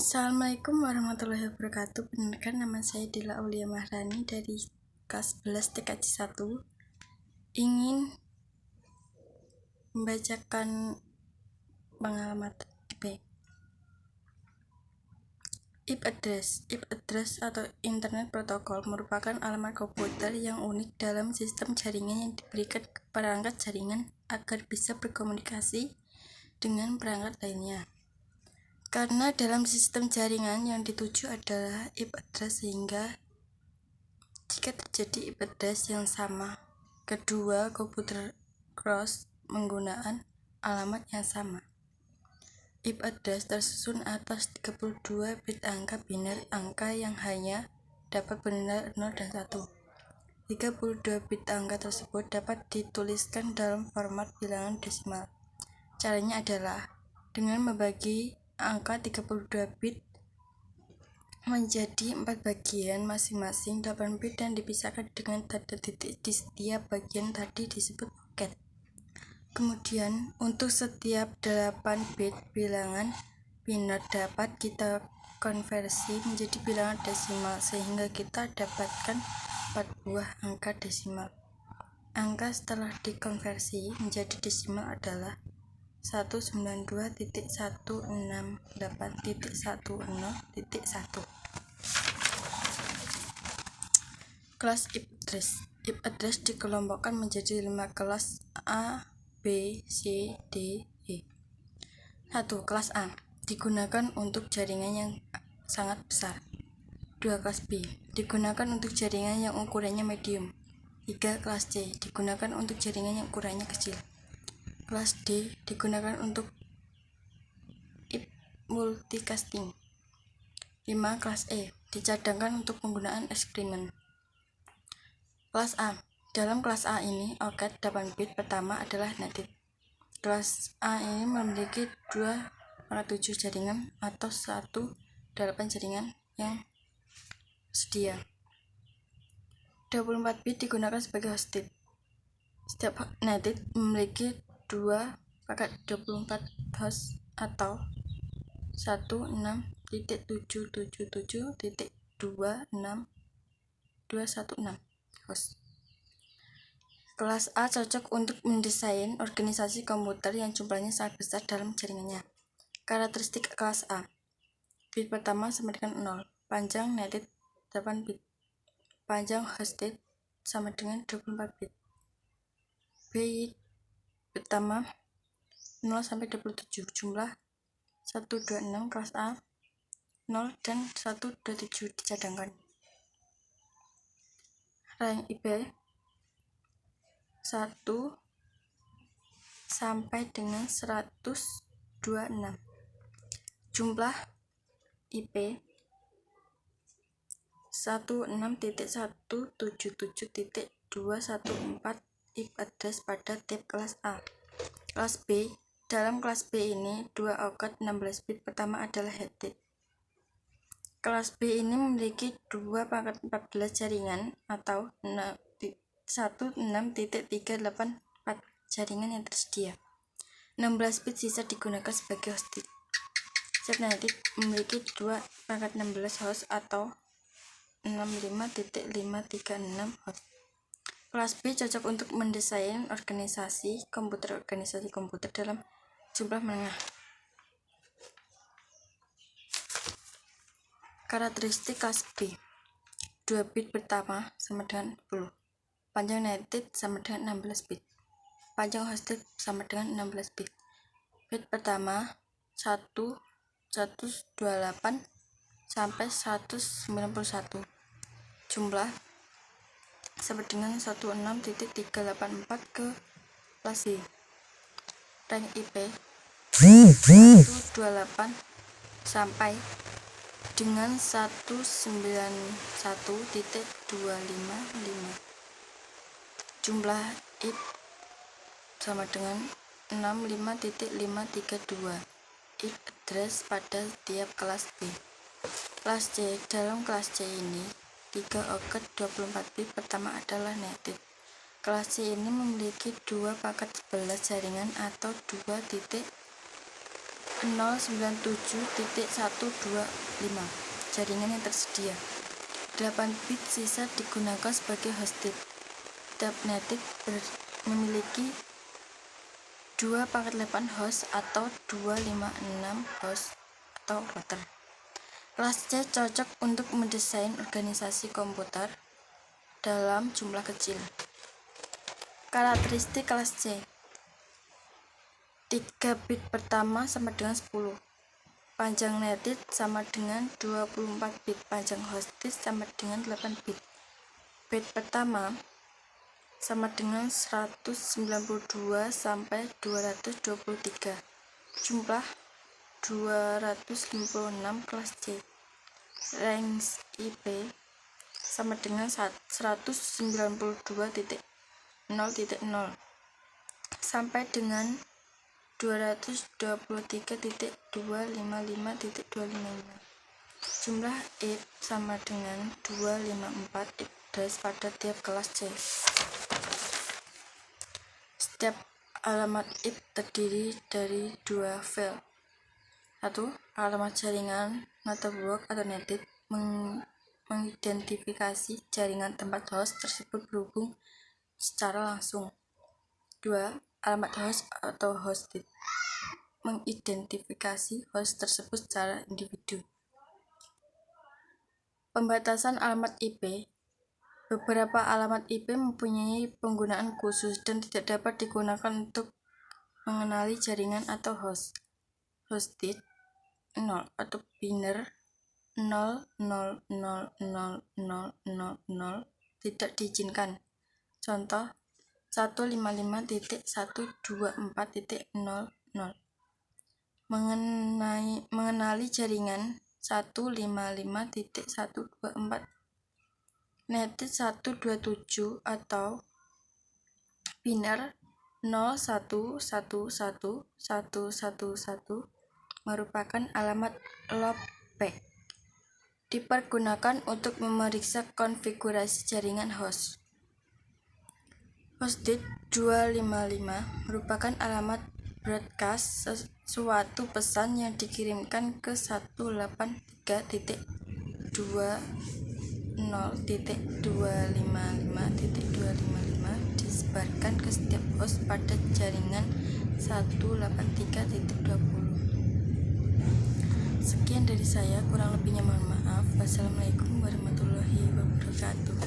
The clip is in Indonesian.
Assalamualaikum warahmatullahi wabarakatuh. Perkenalkan, nama saya Dila Aulia Mahrani dari kelas 11 TKJ 1. Ingin membacakan pengalaman IP. IP address atau Internet Protocol merupakan alamat komputer yang unik dalam sistem jaringan yang diberikan ke perangkat jaringan agar bisa berkomunikasi dengan perangkat lainnya. Karena dalam sistem jaringan yang dituju adalah IP address, sehingga jika terjadi IP address yang sama, kedua komputer cross menggunakan alamat yang sama. IP address tersusun atas 32 bit angka biner, angka yang hanya dapat bernilai 0 dan 1. 32 bit angka tersebut dapat dituliskan dalam format bilangan desimal. Caranya adalah dengan membagi angka 32 bit menjadi 4 bagian, masing-masing 8 bit, dan dipisahkan dengan tanda titik di setiap bagian tadi disebut pocket. Kemudian untuk setiap 8 bit bilangan biner dapat kita konversi menjadi bilangan desimal, sehingga kita dapatkan 4 buah angka desimal. Angka setelah dikonversi menjadi desimal adalah 192.168.10.1. Kelas IP address. IP address dikelompokkan menjadi 5 kelas A, B, C, D, E. 1. Kelas A digunakan untuk jaringan yang sangat besar. 2. Kelas B digunakan untuk jaringan yang ukurannya medium. 3. Kelas C digunakan untuk jaringan yang ukurannya kecil. Kelas D digunakan untuk IP multicasting. 5. Kelas E dicadangkan untuk penggunaan eksperimen. Kelas A. Dalam kelas A ini, oket 8 bit pertama adalah native. Kelas A ini memiliki 2/7 jaringan atau 1/8 jaringan yang sedia. 24 bit digunakan sebagai hosted. Setiap native memiliki 2/24 host atau 16.777.26216 host. Kelas A cocok untuk mendesain organisasi komputer yang jumlahnya sangat besar dalam jaringannya. Karakteristik kelas A: bit pertama sama dengan 0, panjang native 8 bit, panjang hosted sama dengan 24 bit. Bit pertama 0 sampai 27, jumlah 126. Kelas A 0 dan 127 dicadangkan. Rank IP 1 sampai dengan 126. Jumlah IP 16.177.214 IP address pada tipe kelas A. Kelas B. Dalam kelas B ini, 2 oket 16 bit pertama adalah headed. Kelas B ini memiliki 2/14 jaringan atau 16.384 jaringan yang tersedia. 16 bit sisa digunakan sebagai hosted. Set native memiliki 2/16 host atau 65.536 host. Kelas B cocok untuk mendesain organisasi komputer dalam jumlah menengah. Karakteristik kelas B: 2 bit pertama sama dengan 10, panjang native sama dengan 16 bit, panjang hosted sama dengan 16 bit. Bit pertama 128 sampai 191, jumlah sama dengan 16.384 ke kelas B. Rank IP 128 sampai dengan 191.255. Jumlah IP sama dengan 65.532 IP address pada tiap kelas B. Kelas C. Dalam kelas C ini, 3 oket 24 bit pertama adalah native. Kelas C ini memiliki 2/11 jaringan atau 2 097.125 jaringan yang tersedia. 8 bit sisa digunakan sebagai hosted. Setiap netit memiliki 2/8 host atau 256 host atau router. Kelas C cocok untuk mendesain organisasi komputer dalam jumlah kecil. Karakteristik kelas C: 3 bit pertama sama dengan 10, panjang netit sama dengan 24 bit, panjang hosted sama dengan 8 bit. Bit pertama sama dengan 192 sampai 223, jumlah 256 kelas C. Range IP sama dengan 192.0.0 sampai dengan 223.255.255. Jumlah IP sama dengan 254 IP address pada tiap kelas C. Setiap alamat IP terdiri dari 2 file. 1. Alamat jaringan network atau netit mengidentifikasi jaringan tempat host tersebut berhubung secara langsung. 2. Alamat host atau hosted mengidentifikasi host tersebut secara individu. Pembatasan alamat IP. Beberapa alamat IP mempunyai penggunaan khusus dan tidak dapat digunakan untuk mengenali jaringan atau host. Hosted 0 atau biner 0000000 tidak diizinkan. Contoh 155.124.00. Mengenali jaringan 155.124. Netit 127 atau biner 01111111 merupakan alamat loopback. Dipergunakan untuk memeriksa konfigurasi jaringan host. Hosted 255 merupakan alamat broadcast, suatu pesan yang dikirimkan ke 183.20.255.255 disebarkan ke setiap host pada jaringan 183.20. Sekian dari saya, kurang lebihnya mohon maaf. Wassalamualaikum warahmatullahi wabarakatuh.